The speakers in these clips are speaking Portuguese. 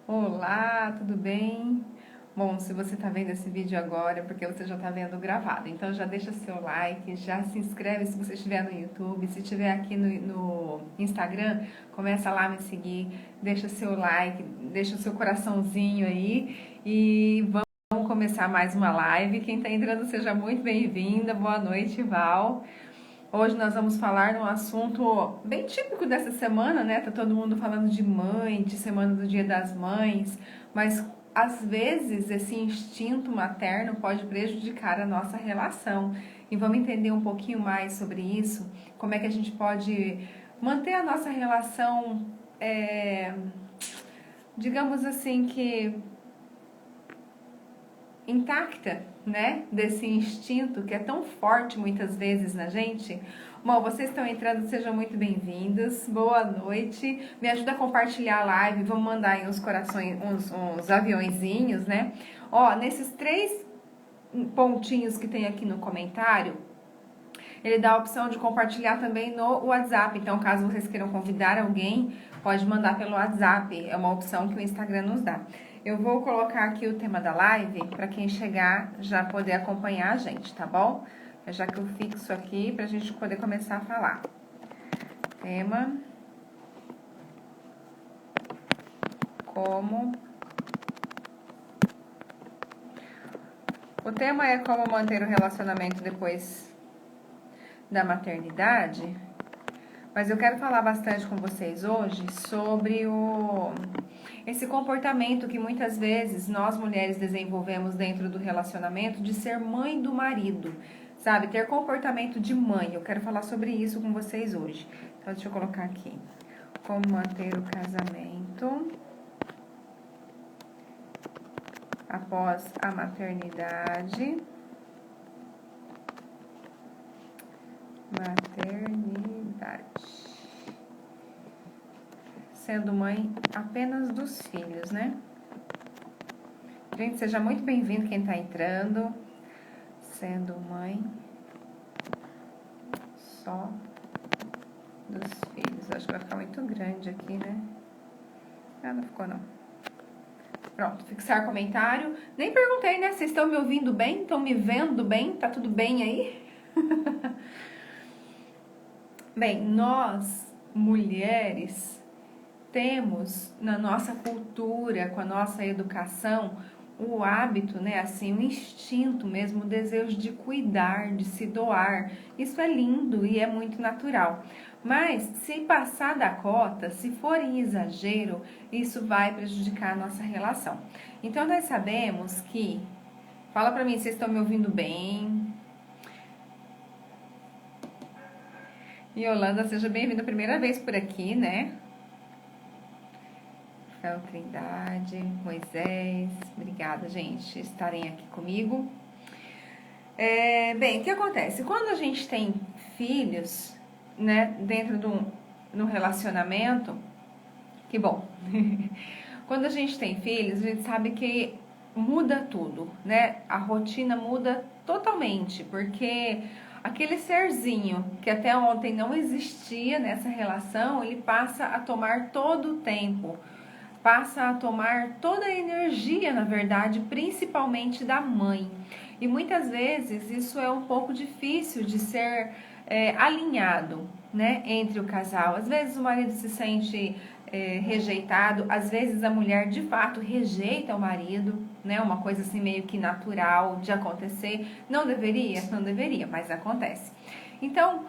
Olá, tudo bem? Bom, se você está vendo esse vídeo agora, é porque você já está vendo gravado. Então já deixa seu like, já se inscreve se você estiver no YouTube. Se estiver aqui no Instagram, começa lá a me seguir, deixa seu like, deixa o seu coraçãozinho aí e vamos começar mais uma live. Quem está entrando, seja muito bem-vinda. Boa noite, Val. Hoje nós vamos falar de um assunto bem típico dessa semana, né? Tá todo mundo falando de mãe, de semana do Dia das Mães, mas às vezes esse instinto materno pode prejudicar a nossa relação. E vamos entender um pouquinho mais sobre isso, como é que a gente pode manter a nossa relação, digamos assim, que intacta, né? Desse instinto que é tão forte muitas vezes na gente. Bom, vocês estão entrando, sejam muito bem-vindos. Boa noite. Me ajuda a compartilhar a live. Vamos mandar aí uns corações, uns aviõezinhos, né? Ó, nesses 3 pontinhos que tem aqui no comentário, ele dá a opção de compartilhar também no WhatsApp. Então, caso vocês queiram convidar alguém, pode mandar pelo WhatsApp. É uma opção que o Instagram nos dá. Eu vou colocar aqui o tema da live para quem chegar já poder acompanhar a gente, tá bom? Já que eu fixo aqui para a gente poder começar a falar. Tema: como... O tema é como manter o relacionamento depois da maternidade. Mas eu quero falar bastante com vocês hoje sobre esse comportamento que muitas vezes nós mulheres desenvolvemos dentro do relacionamento de ser mãe do marido, sabe? Ter comportamento de mãe. Eu quero falar sobre isso com vocês hoje. Então, deixa eu colocar aqui. Como manter o casamento após a maternidade. Sendo mãe apenas dos filhos, né? Gente, seja muito bem-vindo quem tá entrando. Sendo mãe só dos filhos. Acho que vai ficar muito grande aqui, né? Ah, não ficou não. Pronto, fixar comentário. Nem perguntei, né? Vocês estão me ouvindo bem? Estão me vendo bem? Tá tudo bem aí? Bem, nós, mulheres, temos na nossa cultura, com a nossa educação, o hábito, né, assim, o instinto mesmo, o desejo de cuidar, de se doar. Isso é lindo e é muito natural. Mas se passar da cota, se for em exagero, isso vai prejudicar a nossa relação. Então nós sabemos que, fala pra mim, vocês estão me ouvindo bem? Yolanda, seja bem-vinda, primeira vez por aqui, né? Trindade, Moisés, obrigada, gente, estarem aqui comigo. Bem, o que acontece? Quando a gente tem filhos, né, dentro no relacionamento, que bom. Quando a gente tem filhos, a gente sabe que muda tudo, né? A rotina muda totalmente, porque aquele serzinho que até ontem não existia nessa relação, ele passa a tomar todo o tempo, passa a tomar toda a energia, na verdade, principalmente da mãe. E muitas vezes isso é um pouco difícil de ser alinhado, né, entre o casal. Às vezes o marido se sente rejeitado, às vezes a mulher de fato rejeita o marido, né, uma coisa assim meio que natural de acontecer. Não deveria? Não deveria, mas acontece. Então,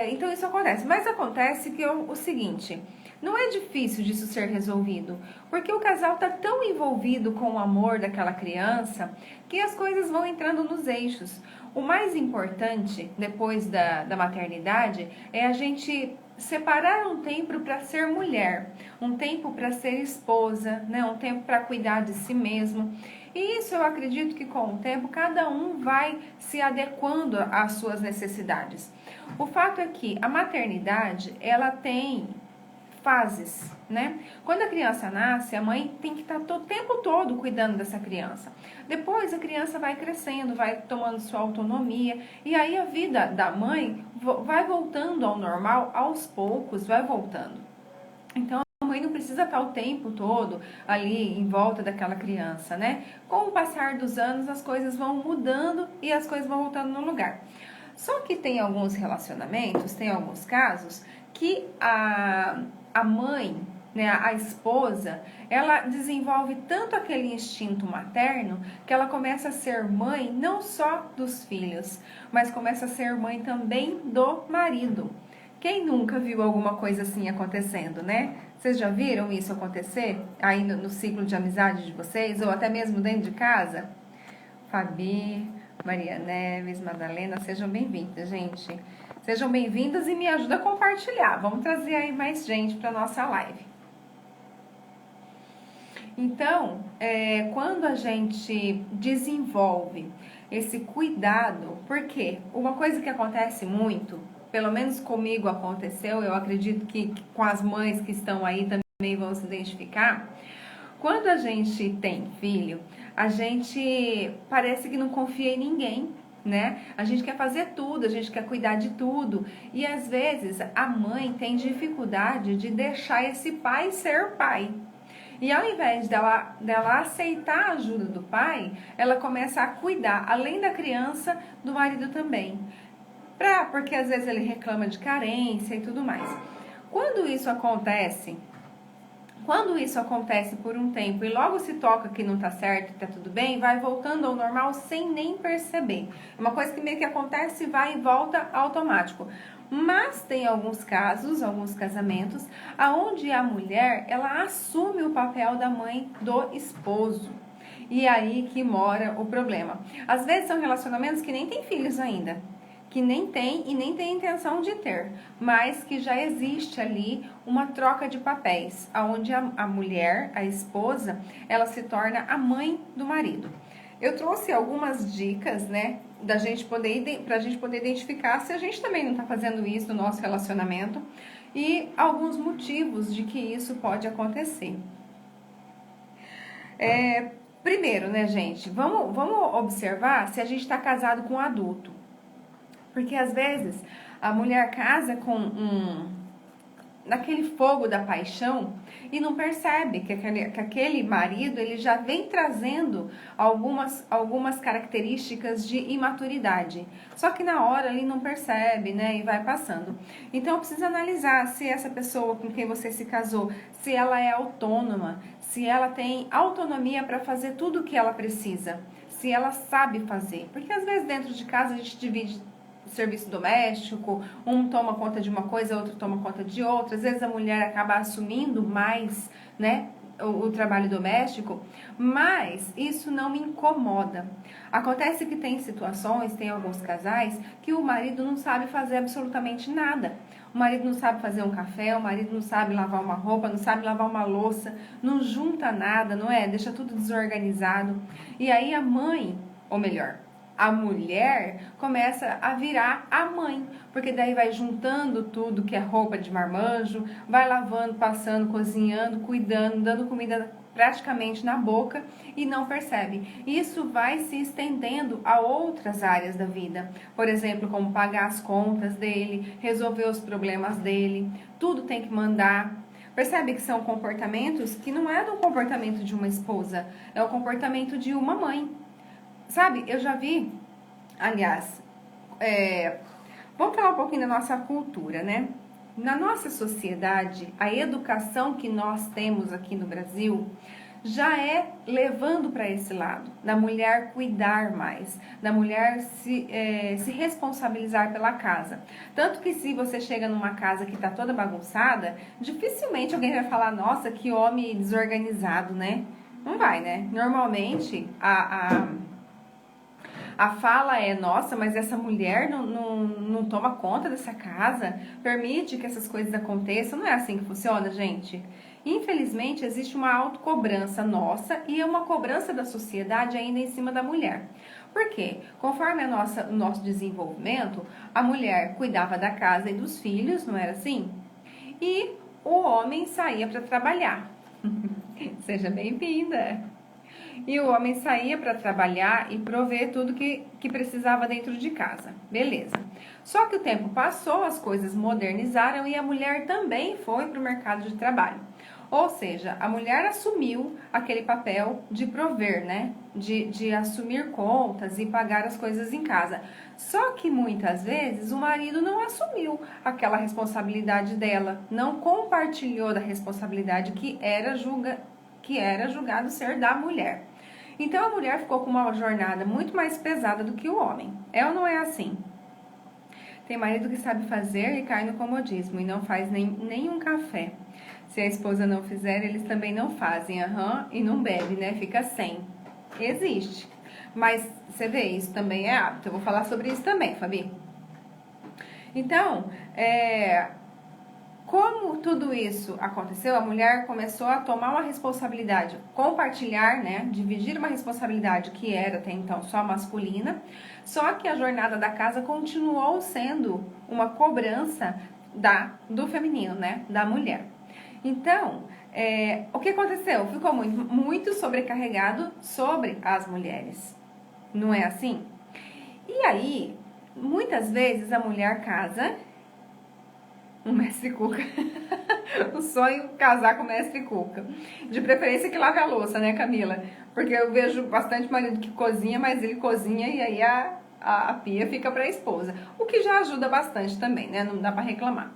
então isso acontece, mas acontece que o seguinte... Não é difícil disso ser resolvido, porque o casal está tão envolvido com o amor daquela criança que as coisas vão entrando nos eixos. O mais importante, depois da maternidade, é a gente separar um tempo para ser mulher, um tempo para ser esposa, né? Um tempo para cuidar de si mesmo. E isso eu acredito que com o tempo cada um vai se adequando às suas necessidades. O fato é que a maternidade, ela tem fases, né? Quando a criança nasce, a mãe tem que estar o tempo todo cuidando dessa criança. Depois a criança vai crescendo, vai tomando sua autonomia, e aí a vida da mãe vai voltando ao normal, aos poucos vai voltando. Então a mãe não precisa precisa estar o tempo todo ali em volta daquela criança, né? Com o passar dos anos, as coisas vão mudando e as coisas vão voltando no lugar. Só que tem alguns relacionamentos, tem alguns casos que a mãe, né, a esposa, ela desenvolve tanto aquele instinto materno que ela começa a ser mãe não só dos filhos, mas começa a ser mãe também do marido. Quem nunca viu alguma coisa assim acontecendo, né? Vocês já viram isso acontecer aí no ciclo de amizade de vocês, ou até mesmo dentro de casa? Fabi, Maria Neves, Madalena, sejam bem-vindas, gente. Sejam bem-vindas e me ajuda a compartilhar. Vamos trazer aí mais gente para nossa live. Então, quando a gente desenvolve esse cuidado, porque uma coisa que acontece muito, pelo menos comigo aconteceu, eu acredito que com as mães que estão aí também vão se identificar, quando a gente tem filho, a gente parece que não confia em ninguém, né? A gente quer fazer tudo, a gente quer cuidar de tudo. E às vezes a mãe tem dificuldade de deixar esse pai ser pai. E ao invés dela aceitar a ajuda do pai, ela começa a cuidar, além da criança, do marido também. Porque às vezes ele reclama de carência e tudo mais. Quando isso acontece por um tempo e logo se toca que não tá certo, tá tudo bem, vai voltando ao normal sem nem perceber. É uma coisa que meio que acontece, vai e volta automático. Mas tem alguns casos, alguns casamentos, aonde a mulher, ela assume o papel da mãe do esposo. E aí que mora o problema. Às vezes são relacionamentos que nem têm filhos ainda, que nem tem e nem tem intenção de ter, mas que já existe ali uma troca de papéis, onde a mulher, a esposa, ela se torna a mãe do marido. Eu trouxe algumas dicas, né, pra gente poder identificar se a gente também não está fazendo isso no nosso relacionamento e alguns motivos de que isso pode acontecer. Primeiro, né, gente, vamos observar se a gente está casado com um adulto. Porque às vezes a mulher casa naquele fogo da paixão e não percebe que aquele marido ele já vem trazendo algumas características de imaturidade. Só que na hora ele não percebe, né? E vai passando. Então precisa analisar se essa pessoa com quem você se casou, se ela é autônoma, se ela tem autonomia para fazer tudo o que ela precisa, se ela sabe fazer. Porque às vezes dentro de casa a gente divide serviço doméstico, um toma conta de uma coisa, outro toma conta de outra. Às vezes a mulher acaba assumindo mais, né, o trabalho doméstico, mas isso não me incomoda. Acontece que tem situações, tem alguns casais que o marido não sabe fazer absolutamente nada. O marido não sabe fazer um café, o marido não sabe lavar uma roupa, não sabe lavar uma louça, não junta nada, não é? Deixa tudo desorganizado. E aí a mãe, ou melhor, a mulher começa a virar a mãe, porque daí vai juntando tudo que é roupa de marmanjo, vai lavando, passando, cozinhando, cuidando, dando comida praticamente na boca e não percebe. Isso vai se estendendo a outras áreas da vida, por exemplo, como pagar as contas dele, resolver os problemas dele, tudo tem que mandar. Percebe que são comportamentos que não é do comportamento de uma esposa, é o comportamento de uma mãe. Sabe, eu já vi, aliás, vamos falar um pouquinho da nossa cultura, né? Na nossa sociedade, a educação que nós temos aqui no Brasil já é levando para esse lado, da mulher cuidar mais, da mulher se responsabilizar pela casa. Tanto que se você chega numa casa que está toda bagunçada, dificilmente alguém vai falar, nossa, que homem desorganizado, né? Não vai, né? Normalmente, a fala é, nossa, mas essa mulher não toma conta dessa casa, permite que essas coisas aconteçam. Não é assim que funciona, gente. Infelizmente, existe uma autocobrança nossa e uma cobrança da sociedade ainda em cima da mulher. Por quê? Conforme o nosso desenvolvimento, a mulher cuidava da casa e dos filhos, não era assim? E o homem saía para trabalhar. Seja bem-vinda! E o homem saía para trabalhar e prover tudo que precisava dentro de casa. Beleza. Só que o tempo passou, as coisas modernizaram e a mulher também foi para o mercado de trabalho. Ou seja, a mulher assumiu aquele papel de prover, né? De assumir contas e pagar as coisas em casa. Só que muitas vezes o marido não assumiu aquela responsabilidade dela, não compartilhou da responsabilidade que era julgado ser da mulher. Então a mulher ficou com uma jornada muito mais pesada do que o homem. É ou não é assim? Tem marido que sabe fazer e cai no comodismo e não faz nem um café. Se a esposa não fizer, eles também não fazem, e não bebe, né? Fica sem. Existe. Mas você vê, isso também é hábito. Eu vou falar sobre isso também, Fabi. Então, como tudo isso aconteceu, a mulher começou a tomar uma responsabilidade, compartilhar, né? Dividir uma responsabilidade que era até então só masculina, só que a jornada da casa continuou sendo uma cobrança do feminino, né? Da mulher. Então, o que aconteceu? Ficou muito sobrecarregado sobre as mulheres. Não é assim? E aí, muitas vezes a mulher casa um mestre Cuca. O sonho é casar com o mestre Cuca. De preferência que lave a louça, né, Camila? Porque eu vejo bastante marido que cozinha, mas ele cozinha e aí a pia fica para a esposa. O que já ajuda bastante também, né? Não dá para reclamar.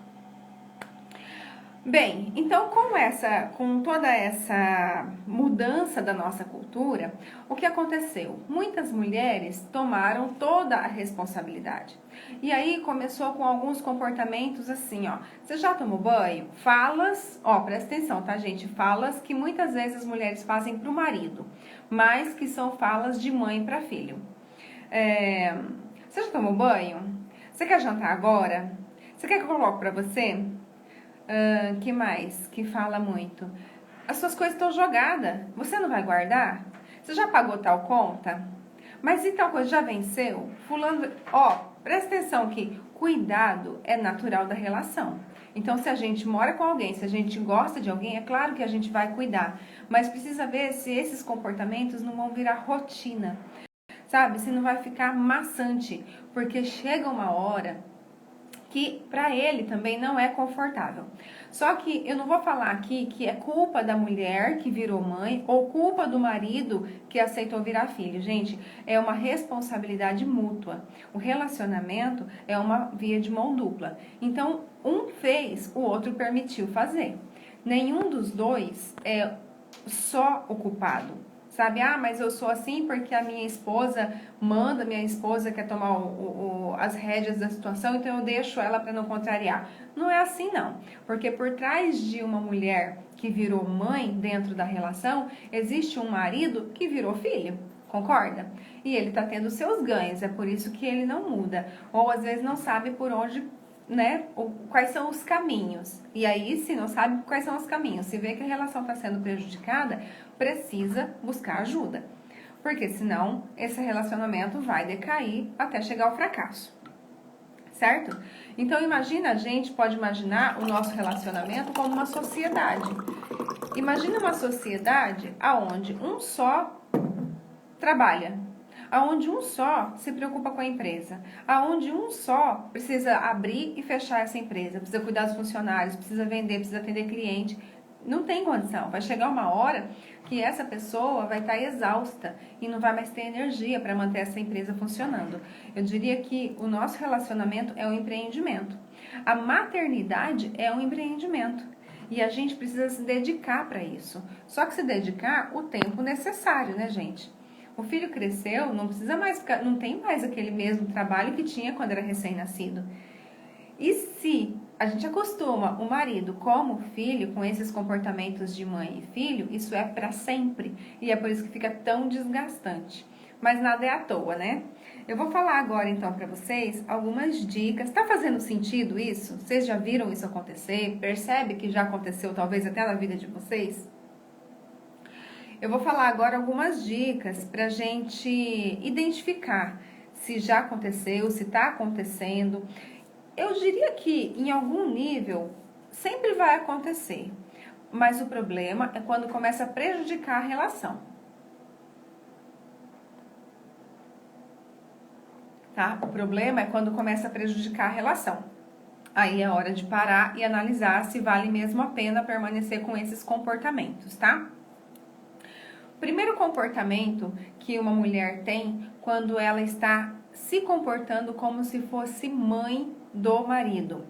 Bem, então com toda essa mudança da nossa cultura, o que aconteceu? Muitas mulheres tomaram toda a responsabilidade. E aí começou com alguns comportamentos assim, ó. Você já tomou banho? Falas, ó, presta atenção, tá, gente? Falas que muitas vezes as mulheres fazem pro marido, mas que são falas de mãe para filho. Você já tomou banho? Você quer jantar agora? Você quer que eu coloque para você? Que mais que fala muito? As suas coisas estão jogadas. Você não vai guardar? Você já pagou tal conta? Mas e tal coisa já venceu? Fulano, ó, presta atenção que cuidado é natural da relação. Então, se a gente mora com alguém, se a gente gosta de alguém, é claro que a gente vai cuidar. Mas precisa ver se esses comportamentos não vão virar rotina. Sabe? Se não vai ficar maçante. Porque chega uma hora que para ele também não é confortável. Só que eu não vou falar aqui que é culpa da mulher que virou mãe ou culpa do marido que aceitou virar filho. Gente, é uma responsabilidade mútua. O relacionamento é uma via de mão dupla. Então, um fez, o outro permitiu fazer. Nenhum dos dois é só o culpado. Sabe, mas eu sou assim porque a minha esposa manda, minha esposa quer tomar as rédeas da situação, então eu deixo ela para não contrariar. Não é assim não, porque por trás de uma mulher que virou mãe dentro da relação, existe um marido que virou filho, concorda? E ele está tendo seus ganhos, é por isso que ele não muda, ou às vezes não sabe por onde, né, quais são os caminhos. E aí, se não sabe quais são os caminhos, se vê que a relação está sendo prejudicada, precisa buscar ajuda. Porque senão esse relacionamento vai decair até chegar ao fracasso. Certo? Então a gente pode imaginar o nosso relacionamento como uma sociedade. Imagina uma sociedade aonde um só trabalha, aonde um só se preocupa com a empresa, aonde um só precisa abrir e fechar essa empresa, precisa cuidar dos funcionários, precisa vender, precisa atender cliente. Não tem condição. Vai chegar uma hora que essa pessoa vai estar exausta e não vai mais ter energia para manter essa empresa funcionando. Eu diria que o nosso relacionamento é um empreendimento. A maternidade é um empreendimento. E a gente precisa se dedicar para isso. Só que se dedicar o tempo necessário, né, gente? O filho cresceu, não precisa mais ficar, não tem mais aquele mesmo trabalho que tinha quando era recém-nascido. E se a gente acostuma o marido como filho, com esses comportamentos de mãe e filho, isso é para sempre. E é por isso que fica tão desgastante. Mas nada é à toa, né? Eu vou falar agora então para vocês algumas dicas. Tá fazendo sentido isso? Vocês já viram isso acontecer? Percebe que já aconteceu talvez até na vida de vocês? Eu vou falar agora algumas dicas para a gente identificar se já aconteceu, se está acontecendo. Eu diria que em algum nível sempre vai acontecer, mas o problema é quando começa a prejudicar a relação. Tá? O problema é quando começa a prejudicar a relação. Aí é hora de parar e analisar se vale mesmo a pena permanecer com esses comportamentos, tá? Primeiro comportamento que uma mulher tem quando ela está se comportando como se fosse mãe do marido.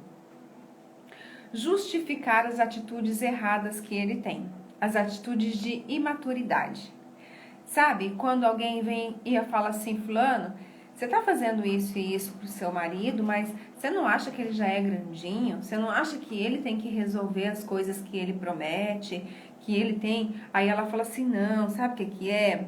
Justificar as atitudes erradas que ele tem, as atitudes de imaturidade. Sabe, quando alguém vem e fala assim, fulano, você tá fazendo isso e isso pro seu marido, mas você não acha que ele já é grandinho? Você não acha que ele tem que resolver as coisas que ele promete, que ele tem? Aí ela fala assim, não, sabe o que que é?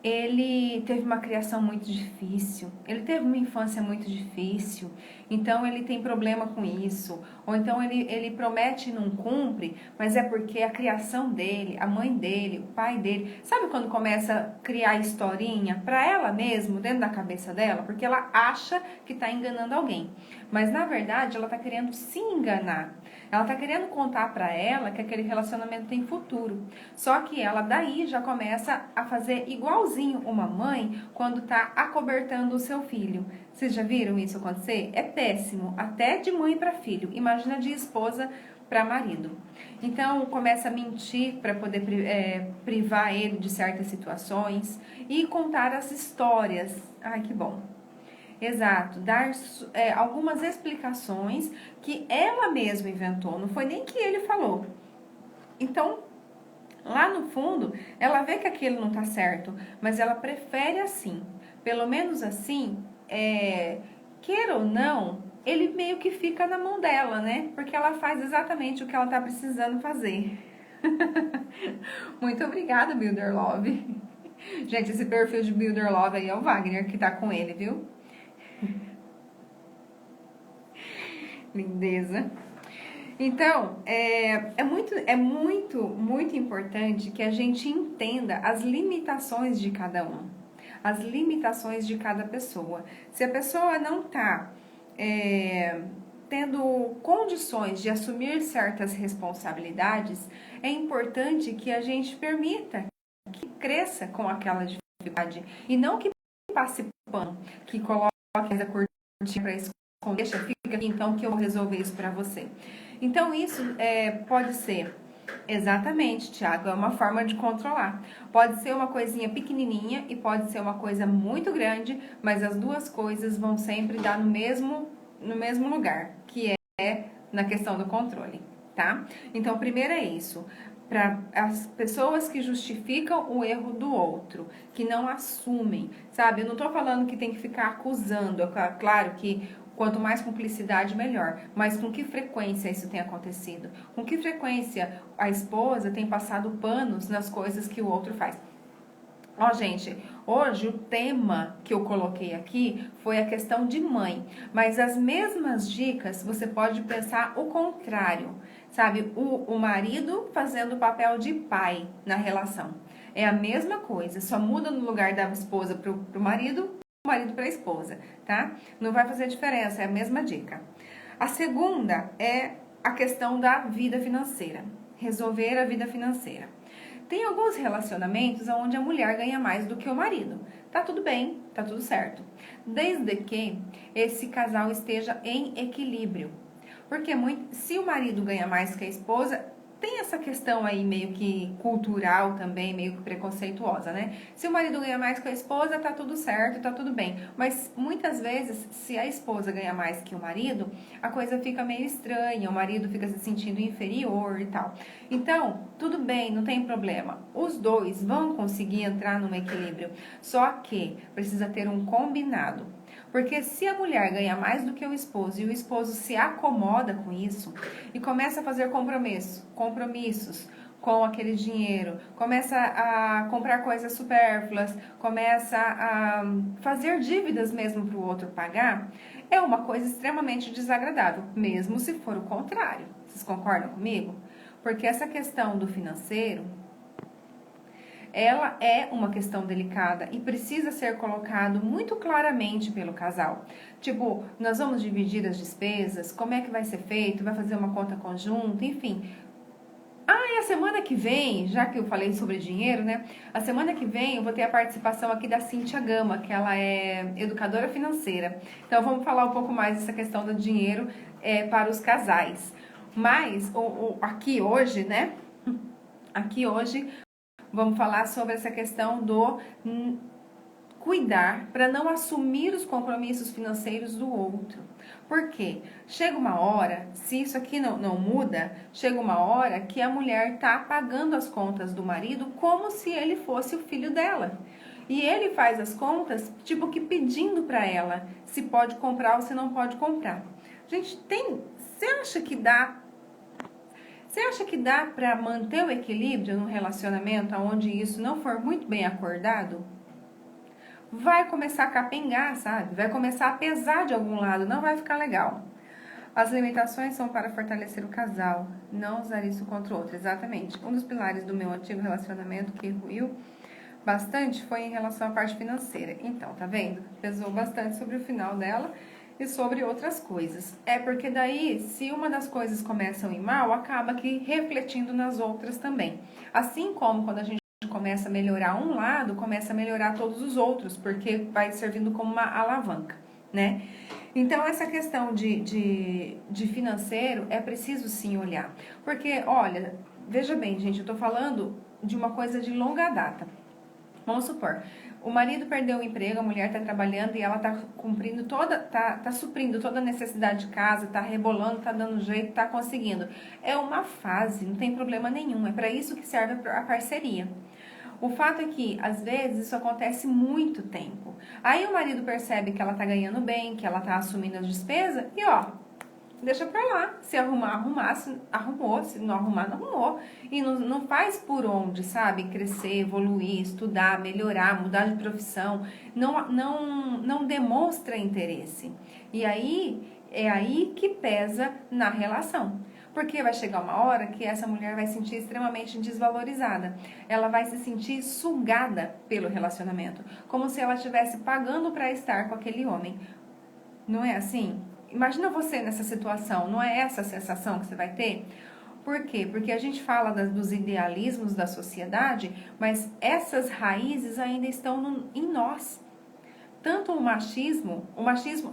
Ele teve uma criação muito difícil, ele teve uma infância muito difícil, então ele tem problema com isso. Ou então ele promete e não cumpre, mas é porque a criação dele, a mãe dele, o pai dele... Sabe quando começa a criar historinha para ela mesmo, dentro da cabeça dela? Porque ela acha que está enganando alguém. Mas na verdade ela está querendo se enganar. Ela está querendo contar para ela que aquele relacionamento tem futuro. Só que ela daí já começa a fazer igualzinho uma mãe quando está acobertando o seu filho. Vocês já viram isso acontecer? É péssimo, até de mãe para filho. Imagina de esposa para marido. Então começa a mentir para poder privar ele de certas situações e contar as histórias. Ai, que bom. Exato, dar algumas explicações que ela mesma inventou, não foi nem que ele falou. Então, lá no fundo, ela vê que aquilo não está certo, mas ela prefere assim. Pelo menos assim, queira ou não, ele meio que fica na mão dela, né? Porque ela faz exatamente o que ela está precisando fazer. Muito obrigada, Builder Love. Gente, esse perfil de Builder Love aí é o Wagner que tá com ele, viu? Lindeza. Então, é muito importante que a gente entenda as limitações de cada um, as limitações de cada pessoa. Se a pessoa não está tendo condições de assumir certas responsabilidades, é importante que a gente permita que cresça com aquela dificuldade e não que passe pano, que coloque a cortina para esconder, deixa, fica aqui então que eu vou resolver isso para você. Então isso pode ser, exatamente, Tiago, é uma forma de controlar. Pode ser uma coisinha pequenininha e pode ser uma coisa muito grande, mas as duas coisas vão sempre dar no mesmo lugar, que é na questão do controle, tá? Então, primeiro é isso. Para as pessoas que justificam o erro do outro, que não assumem, sabe? Eu não tô falando que tem que ficar acusando, claro que quanto mais cumplicidade, melhor. Mas com que frequência isso tem acontecido? Com que frequência a esposa tem passado panos nas coisas que o outro faz? Ó, gente, hoje o tema que eu coloquei aqui foi a questão de mãe, mas as mesmas dicas você pode pensar o contrário, sabe? O marido fazendo o papel de pai na relação. É a mesma coisa, só muda no lugar da esposa pro marido para a esposa, tá? Não vai fazer diferença, é a mesma dica. A segunda é a questão da vida financeira, resolver a vida financeira. Tem alguns relacionamentos onde a mulher ganha mais do que o marido. Tá tudo bem, tá tudo certo. Desde que esse casal esteja em equilíbrio. Porque se o marido ganha mais que a esposa, tem essa questão aí meio que cultural também, meio que preconceituosa, né? Se o marido ganha mais que a esposa, tá tudo certo, tá tudo bem. Mas muitas vezes, se a esposa ganha mais que o marido, a coisa fica meio estranha, o marido fica se sentindo inferior e tal. Então, tudo bem, não tem problema. Os dois vão conseguir entrar num equilíbrio. Só que precisa ter um combinado. Porque se a mulher ganha mais do que o esposo e o esposo se acomoda com isso e começa a fazer compromissos com aquele dinheiro, começa a comprar coisas supérfluas, começa a fazer dívidas mesmo para o outro pagar, é uma coisa extremamente desagradável, mesmo se for o contrário. Vocês concordam comigo? Porque essa questão do financeiro, ela é uma questão delicada e precisa ser colocado muito claramente pelo casal. Tipo, nós vamos dividir as despesas, como é que vai ser feito, vai fazer uma conta conjunta, enfim. E a semana que vem, já que eu falei sobre dinheiro, né? A semana que vem eu vou ter a participação aqui da Cíntia Gama, que ela é educadora financeira. Então vamos falar um pouco mais dessa questão do dinheiro. para os casais. Mas aqui hoje, né? Aqui hoje vamos falar sobre essa questão do cuidar para não assumir os compromissos financeiros do outro. Por quê? Chega uma hora, se isso aqui não muda, chega uma hora que a mulher está pagando as contas do marido como se ele fosse o filho dela. E ele faz as contas, tipo que pedindo para ela se pode comprar ou se não pode comprar. Gente, você acha que dá para manter o equilíbrio no relacionamento onde isso não for muito bem acordado? Vai começar a capengar, sabe? Vai começar a pesar de algum lado, não vai ficar legal. As limitações são para fortalecer o casal, não usar isso contra o outro. Exatamente. Um dos pilares do meu antigo relacionamento que ruiu bastante foi em relação à parte financeira. Então, tá vendo? Pesou bastante sobre o final dela e sobre outras coisas. É porque daí, se uma das coisas começa a ir mal, acaba que refletindo nas outras também. Assim como quando a gente começa a melhorar um lado, começa a melhorar todos os outros, porque vai servindo como uma alavanca, né? Então, essa questão de financeiro é preciso sim olhar. Porque, olha, veja bem, gente, eu tô falando de uma coisa de longa data. Vamos supor, o marido perdeu o emprego, a mulher está trabalhando e ela está cumprindo tá suprindo toda a necessidade de casa, está rebolando, está dando jeito, está conseguindo. É uma fase, não tem problema nenhum, é para isso que serve a parceria. O fato é que, às vezes, isso acontece muito tempo. Aí o marido percebe que ela tá ganhando bem, que ela tá assumindo as despesas e, ó, deixa pra lá. Se arrumar, se arrumou. Se não arrumar, não arrumou. E não faz por onde, sabe? Crescer, evoluir, estudar, melhorar, mudar de profissão. Não demonstra interesse. E aí, é aí que pesa na relação. Porque vai chegar uma hora que essa mulher vai se sentir extremamente desvalorizada. Ela vai se sentir sugada pelo relacionamento. Como se ela estivesse pagando para estar com aquele homem. Não é assim? Imagina você nessa situação. Não é essa a sensação que você vai ter? Por quê? Porque a gente fala dos idealismos da sociedade, mas essas raízes ainda estão em nós. Tanto o machismo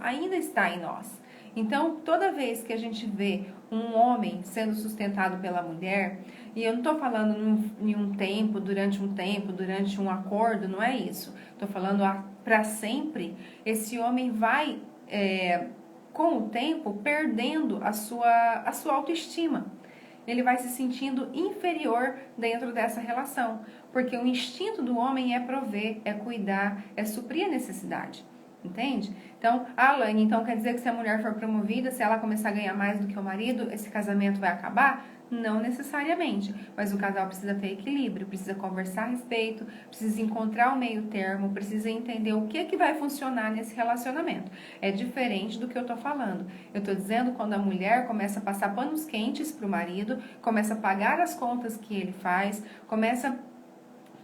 ainda está em nós. Então, toda vez que a gente vê um homem sendo sustentado pela mulher, e eu não estou falando em um tempo, durante um acordo, não é isso. Estou falando para sempre, esse homem vai, com o tempo, perdendo a sua autoestima. Ele vai se sentindo inferior dentro dessa relação, porque o instinto do homem é prover, é cuidar, é suprir a necessidade. Entende? Então, Alane, então quer dizer que se a mulher for promovida, se ela começar a ganhar mais do que o marido, esse casamento vai acabar? Não necessariamente, mas o casal precisa ter equilíbrio, precisa conversar a respeito, precisa encontrar o meio termo, precisa entender o que vai funcionar nesse relacionamento. É diferente do que eu tô falando. Eu tô dizendo quando a mulher começa a passar panos quentes pro marido, começa a pagar as contas que ele faz, começa a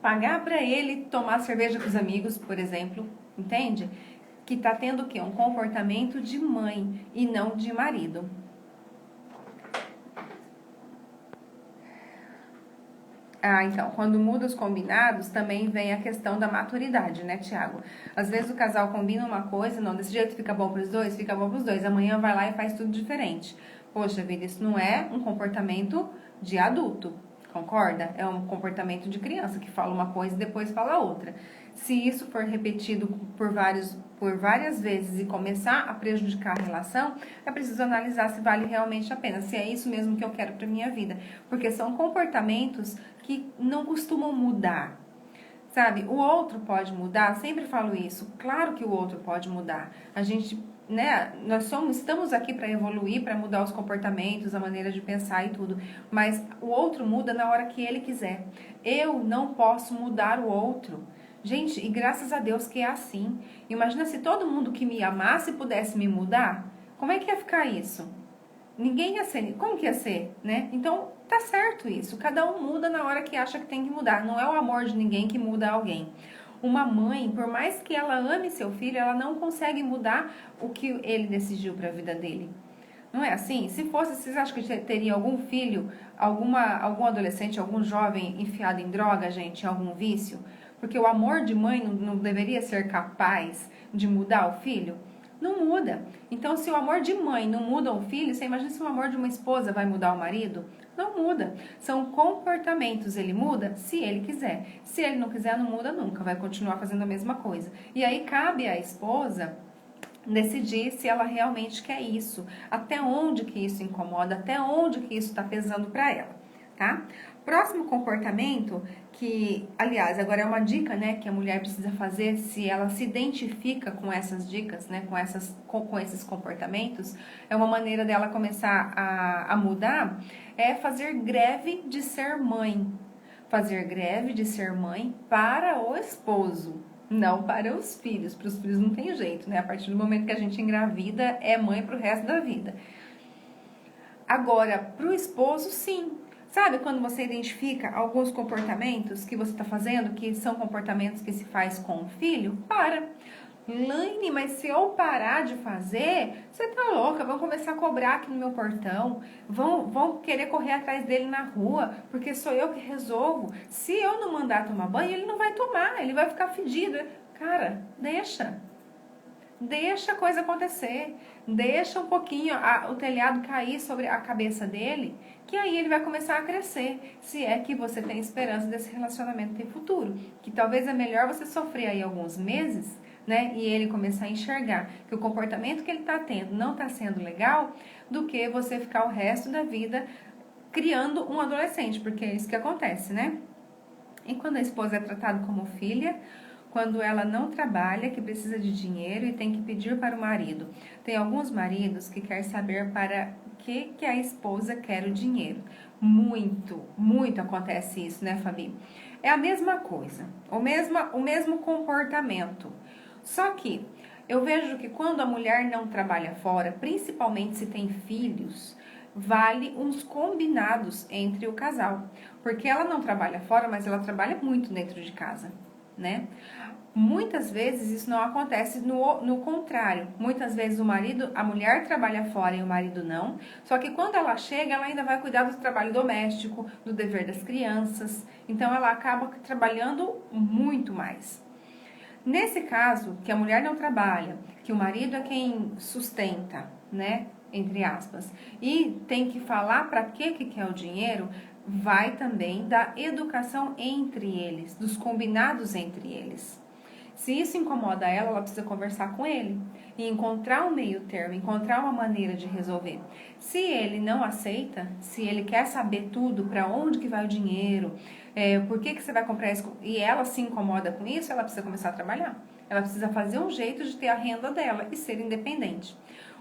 pagar para ele tomar cerveja com os amigos, por exemplo, entende? Que está tendo o quê? Um comportamento de mãe e não de marido. Então, quando muda os combinados, também vem a questão da maturidade, né, Tiago? Às vezes o casal combina uma coisa, não, desse jeito fica bom para os dois, fica bom para os dois. Amanhã vai lá e faz tudo diferente. Poxa vida, isso não é um comportamento de adulto, concorda? É um comportamento de criança que fala uma coisa e depois fala outra. Se isso for repetido por várias vezes e começar a prejudicar a relação, é preciso analisar se vale realmente a pena, se é isso mesmo que eu quero para minha vida. Porque são comportamentos que não costumam mudar. Sabe, o outro pode mudar, sempre falo isso, claro que o outro pode mudar. A gente, né, estamos aqui para evoluir, para mudar os comportamentos, a maneira de pensar e tudo, mas o outro muda na hora que ele quiser. Eu não posso mudar o outro. Gente, e graças a Deus que é assim. Imagina se todo mundo que me amasse pudesse me mudar. Como é que ia ficar isso? Ninguém ia ser. Como que ia ser, né? Então, tá certo isso. Cada um muda na hora que acha que tem que mudar. Não é o amor de ninguém que muda alguém. Uma mãe, por mais que ela ame seu filho, ela não consegue mudar o que ele decidiu para a vida dele. Não é assim? Se fosse, vocês acham que teria algum filho, algum adolescente, algum jovem enfiado em droga, gente, em algum vício? Porque o amor de mãe não deveria ser capaz de mudar o filho? Não muda. Então, se o amor de mãe não muda um filho, você imagina se o amor de uma esposa vai mudar o marido? Não muda. São comportamentos. Ele muda se ele quiser. Se ele não quiser, não muda nunca. Vai continuar fazendo a mesma coisa. E aí cabe à esposa decidir se ela realmente quer isso. Até onde que isso incomoda, até onde que isso está pesando para ela, tá? Próximo comportamento que, aliás, agora é uma dica, né, que a mulher precisa fazer se ela se identifica com essas dicas, né, com esses comportamentos, é uma maneira dela começar a mudar, é fazer greve de ser mãe. Fazer greve de ser mãe para o esposo, não para os filhos. Para os filhos não tem jeito, né? A partir do momento que a gente engravida, é mãe para o resto da vida. Agora, para o esposo, sim. Sabe quando você identifica alguns comportamentos que você está fazendo, que são comportamentos que se faz com o filho? Para. Laine, mas se eu parar de fazer, você tá louca, vão começar a cobrar aqui no meu portão, vão querer correr atrás dele na rua, porque sou eu que resolvo. Se eu não mandar tomar banho, ele não vai tomar, ele vai ficar fedido. Cara, deixa a coisa acontecer, deixa um pouquinho o telhado cair sobre a cabeça dele, que aí ele vai começar a crescer, se é que você tem esperança desse relacionamento ter futuro, que talvez é melhor você sofrer aí alguns meses, né, e ele começar a enxergar que o comportamento que ele está tendo não está sendo legal, do que você ficar o resto da vida criando um adolescente, porque é isso que acontece, né? E quando a esposa é tratada como filha, quando ela não trabalha, que precisa de dinheiro e tem que pedir para o marido. Tem alguns maridos que querem saber para que a esposa quer o dinheiro. Muito acontece isso, né, Fabi? É a mesma coisa, o mesmo comportamento. Só que eu vejo que quando a mulher não trabalha fora, principalmente se tem filhos, vale uns combinados entre o casal. Porque ela não trabalha fora, mas ela trabalha muito dentro de casa, né? Muitas vezes isso não acontece no contrário. Muitas vezes a mulher trabalha fora e o marido não. Só que quando ela chega, ela ainda vai cuidar do trabalho doméstico, do dever das crianças. Então ela acaba trabalhando muito mais. Nesse caso, que a mulher não trabalha, que o marido é quem sustenta, né, entre aspas, e tem que falar para que quer o dinheiro, vai também da educação entre eles, dos combinados entre eles. Se isso incomoda ela precisa conversar com ele e encontrar um meio termo, encontrar uma maneira de resolver. Se ele não aceita, se ele quer saber tudo, para onde que vai o dinheiro, por que você vai comprar isso, e ela se incomoda com isso, ela precisa começar a trabalhar. Ela precisa fazer um jeito de ter a renda dela e ser independente.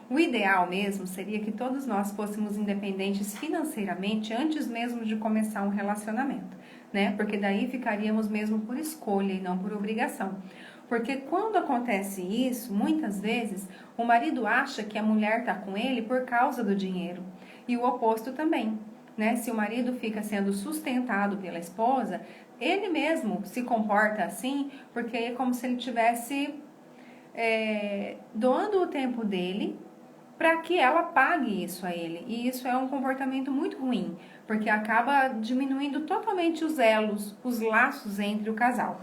O ideal mesmo seria que todos nós fôssemos independentes financeiramente antes mesmo de começar um relacionamento, né? Porque daí ficaríamos mesmo por escolha e não por obrigação. Porque quando acontece isso, muitas vezes, o marido acha que a mulher está com ele por causa do dinheiro. E o oposto também, né? Se o marido fica sendo sustentado pela esposa, ele mesmo se comporta assim, porque é como se ele estivesse doando o tempo dele para que ela pague isso a ele. E isso é um comportamento muito ruim, porque acaba diminuindo totalmente os elos, os laços entre o casal.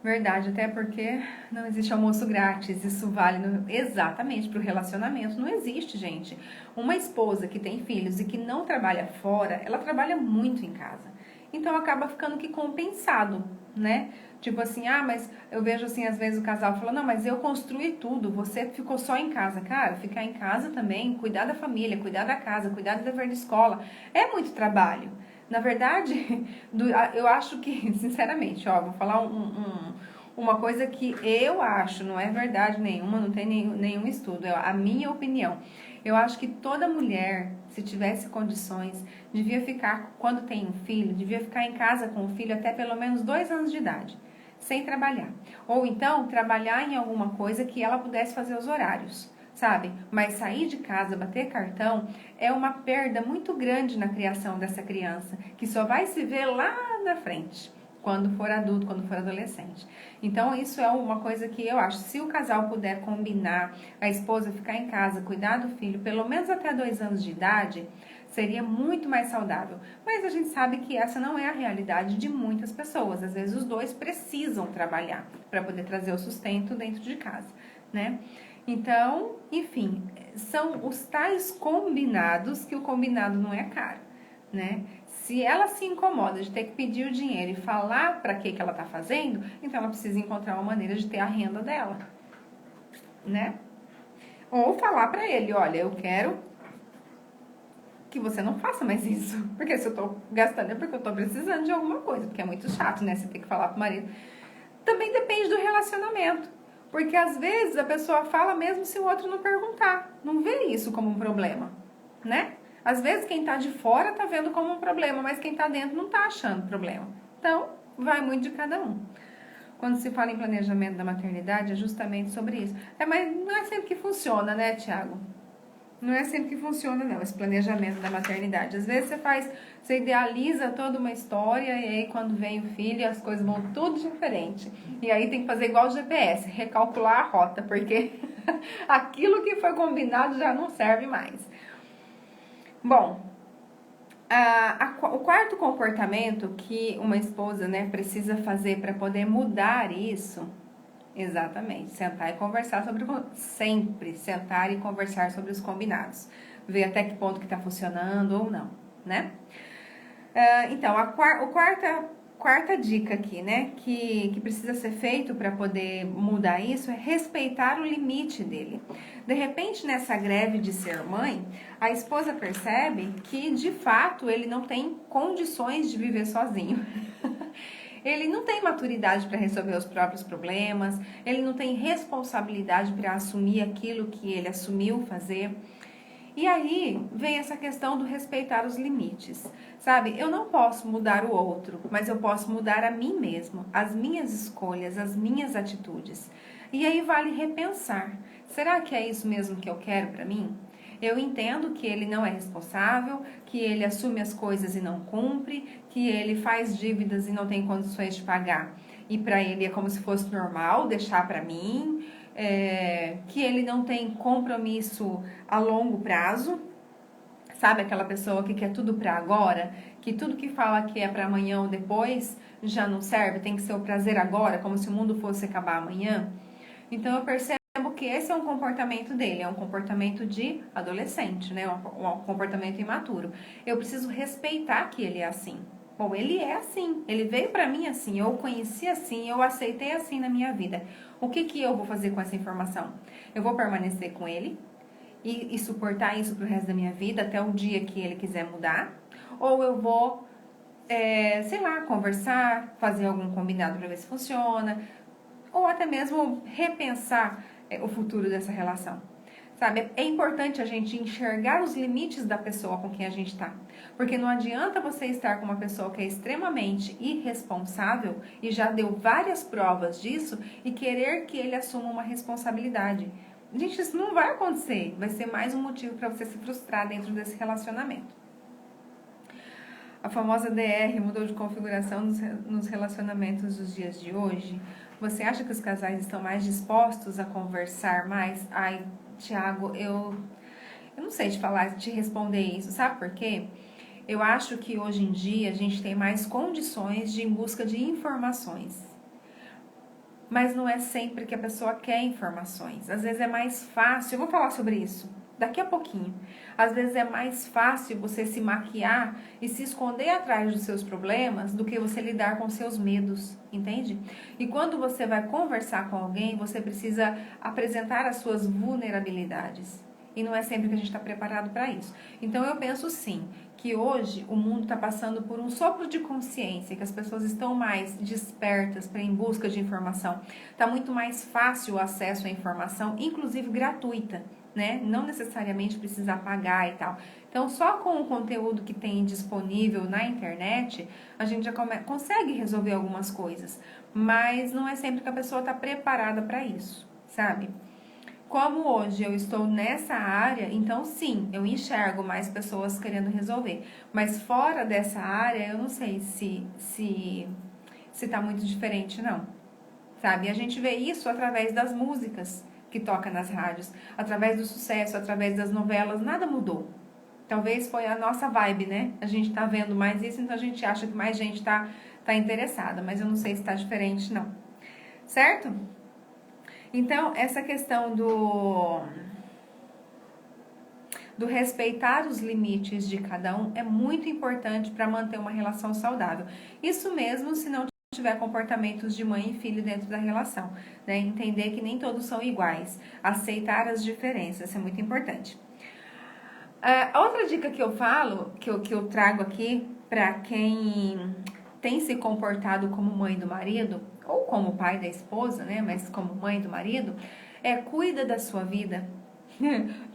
Verdade, até porque não existe almoço grátis, isso vale exatamente para o relacionamento. Não existe, gente. Uma esposa que tem filhos e que não trabalha fora, ela trabalha muito em casa. Então acaba ficando que compensado, né? Tipo assim, mas eu vejo assim, às vezes o casal fala, não, mas eu construí tudo, você ficou só em casa. Cara, ficar em casa também, cuidar da família, cuidar da casa, cuidar do dever de escola, é muito trabalho. Na verdade, eu acho que, sinceramente, vou falar uma coisa que eu acho, não é verdade nenhuma, não tem nenhum estudo, é a minha opinião. Eu acho que toda mulher, se tivesse condições, devia ficar, quando tem um filho, devia ficar em casa com o filho até pelo menos 2 anos de idade, sem trabalhar. Ou então, trabalhar em alguma coisa que ela pudesse fazer os horários, sabe? Mas sair de casa, bater cartão, é uma perda muito grande na criação dessa criança, que só vai se ver lá na frente, quando for adulto, quando for adolescente. Então, isso é uma coisa que eu acho, se o casal puder combinar, a esposa ficar em casa, cuidar do filho, pelo menos até 2 anos de idade, seria muito mais saudável. Mas a gente sabe que essa não é a realidade de muitas pessoas. Às vezes os dois precisam trabalhar para poder trazer o sustento dentro de casa, né? Então, enfim, são os tais combinados, que o combinado não é caro, né? Se ela se incomoda de ter que pedir o dinheiro e falar para que ela está fazendo, então ela precisa encontrar uma maneira de ter a renda dela, né? Ou falar para ele, olha, eu quero que você não faça mais isso, porque se eu tô gastando é porque eu tô precisando de alguma coisa, porque é muito chato, né? Você ter que falar pro marido. Também depende do relacionamento, porque às vezes a pessoa fala mesmo se o outro não perguntar, não vê isso como um problema, né? Às vezes quem tá de fora tá vendo como um problema, mas quem tá dentro não tá achando problema. Então, vai muito de cada um. Quando se fala em planejamento da maternidade, é justamente sobre isso. Mas não é sempre que funciona, né, Tiago? Não é sempre que funciona, não, esse planejamento da maternidade. Às vezes você idealiza toda uma história e aí quando vem o filho as coisas vão tudo diferente. E aí tem que fazer igual o GPS, recalcular a rota, porque aquilo que foi combinado já não serve mais. Bom, o quarto comportamento que uma esposa, né, precisa fazer para poder mudar isso. Exatamente, sentar e conversar sempre sentar e conversar sobre os combinados, ver até que ponto que está funcionando ou não, né? Então, a quarta dica aqui, né, que precisa ser feito para poder mudar isso é respeitar o limite dele. De repente, nessa greve de ser mãe, a esposa percebe que, de fato, ele não tem condições de viver sozinho. Ele não tem maturidade para resolver os próprios problemas, ele não tem responsabilidade para assumir aquilo que ele assumiu fazer. E aí vem essa questão do respeitar os limites, sabe? Eu não posso mudar o outro, mas eu posso mudar a mim mesmo, as minhas escolhas, as minhas atitudes. E aí vale repensar, será que é isso mesmo que eu quero para mim? Eu entendo que ele não é responsável, que ele assume as coisas e não cumpre, que ele faz dívidas e não tem condições de pagar. E para ele é como se fosse normal deixar para mim, que ele não tem compromisso a longo prazo. Sabe aquela pessoa que quer tudo para agora? Que tudo que fala que é para amanhã ou depois já não serve, tem que ser o prazer agora, como se o mundo fosse acabar amanhã? Então eu percebo que esse é um comportamento dele, é um comportamento de adolescente, né? Um comportamento imaturo. Eu preciso respeitar que ele é assim. Bom, ele é assim, ele veio para mim assim, eu o conheci assim, eu aceitei assim na minha vida. O que eu vou fazer com essa informação? Eu vou permanecer com ele e suportar isso pro resto da minha vida, até o dia que ele quiser mudar? Ou eu vou, sei lá, conversar, fazer algum combinado para ver se funciona, ou até mesmo repensar o futuro dessa relação. Sabe, é importante a gente enxergar os limites da pessoa com quem a gente está. Porque não adianta você estar com uma pessoa que é extremamente irresponsável e já deu várias provas disso e querer que ele assuma uma responsabilidade. Gente, isso não vai acontecer. Vai ser mais um motivo para você se frustrar dentro desse relacionamento. A famosa DR mudou de configuração nos relacionamentos dos dias de hoje. Você acha que os casais estão mais dispostos a conversar mais? Ai, Tiago, eu não sei te falar, te responder isso. Sabe por quê? Eu acho que hoje em dia a gente tem mais condições de ir em busca de informações. Mas não é sempre que a pessoa quer informações. Às vezes é mais fácil, eu vou falar sobre isso daqui a pouquinho. Às vezes é mais fácil você se maquiar e se esconder atrás dos seus problemas do que você lidar com seus medos, entende? E quando você vai conversar com alguém, você precisa apresentar as suas vulnerabilidades. E não é sempre que a gente está preparado para isso. Então eu penso sim, que hoje o mundo está passando por um sopro de consciência, que as pessoas estão mais despertas para em busca de informação. Está muito mais fácil o acesso à informação, inclusive gratuita, né? Não necessariamente precisar pagar e tal. Então, só com o conteúdo que tem disponível na internet, a gente já consegue resolver algumas coisas. Mas não é sempre que a pessoa está preparada para isso, sabe? Como hoje eu estou nessa área, então sim, eu enxergo mais pessoas querendo resolver. Mas fora dessa área, eu não sei se tá muito diferente, não. Sabe? E a gente vê isso através das músicas que toca nas rádios, através do sucesso, através das novelas, nada mudou. Talvez foi a nossa vibe, né? A gente tá vendo mais isso, então a gente acha que mais gente tá interessada, mas eu não sei se tá diferente, não. Certo? Então, essa questão do respeitar os limites de cada um é muito importante para manter uma relação saudável. Isso mesmo se não tiver comportamentos de mãe e filho dentro da relação, né? Entender que nem todos são iguais, aceitar as diferenças, isso é muito importante. Outra dica que eu falo, que eu trago aqui para quem tem se comportado como mãe do marido, ou como pai da esposa, né? Mas como mãe do marido, cuida da sua vida.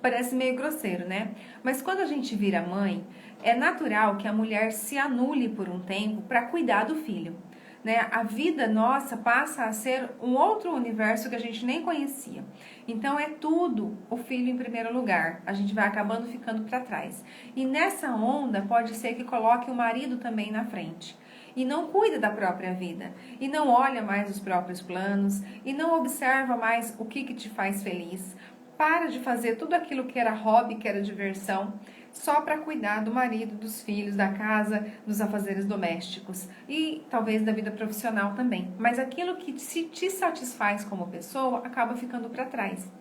Parece meio grosseiro, né? Mas quando a gente vira mãe, é natural que a mulher se anule por um tempo para cuidar do filho, né? A vida nossa passa a ser um outro universo que a gente nem conhecia. Então é tudo o filho em primeiro lugar. A gente vai acabando ficando para trás. E nessa onda pode ser que coloque o marido também na frente. E não cuida da própria vida, e não olha mais os próprios planos, e não observa mais o que te faz feliz. Para de fazer tudo aquilo que era hobby, que era diversão, só para cuidar do marido, dos filhos, da casa, dos afazeres domésticos e talvez da vida profissional também. Mas aquilo que te satisfaz como pessoa acaba ficando para trás.